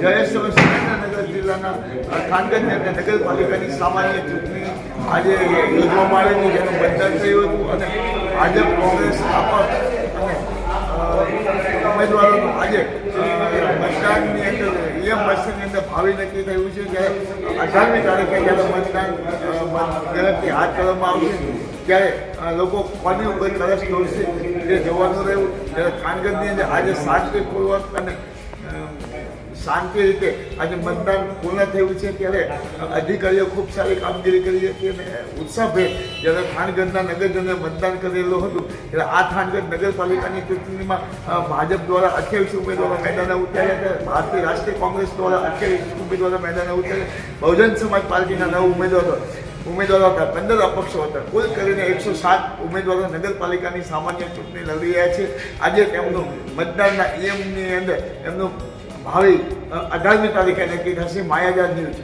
જયેશ સુરેન્દ્રનગર જિલ્લાના થાનગંજ અને નગરપાલિકાની સામાન્ય ચૂંટણી આજે યોજવામાં આવેલી, જેનું મતદાન થયું હતું અને ભાજપ, કોંગ્રેસ, અપક્ષ અને ઉમેદવારોનું આજે મતદાનની અંદર ઈએમ મશીનની અંદર ભાવિ નક્કી થયું છે. જ્યારે 18મી તારીખે જ્યારે મતદાન ગણતરી હાથ કરવામાં આવશે ત્યારે લોકો કોની ઉપર કલશ દોડશે એ જોવાનું રહ્યું. ત્યારે થાનગંજની અંદર આજે શાંતિપૂર્વક અને શાંતિ રીતે આજે મતદાન પૂર્ણ થયું છે. ત્યારે અધિકારીઓ ખૂબ સારી કામગીરી કરી હતી અને ઉત્સાહભેર જ્યારે થાનગંજના નગરજનોએ મતદાન કરેલું હતું ત્યારે આ થાનગંજ નગરપાલિકાની ચૂંટણીમાં ભાજપ દ્વારા 28 ઉમેદવારો મેદાને ઉતાર્યા હતા. ભારતીય રાષ્ટ્રીય કોંગ્રેસ દ્વારા 28 ઉમેદવારો મેદાને ઉતાર્યા. બહુજન સમાજ પાર્ટીના 9 ઉમેદવારો હતા, 15 અપક્ષો હતા. કુલ કરીને 107 ઉમેદવારો નગરપાલિકાની સામાન્ય ચૂંટણી લડી રહ્યા છે. આજે તેમનું મતદાનના ઈએમની અંદર એમનું ભાવિ 18મી તારીખે નક્કી થશે. માયાજાળ ન્યૂઝ.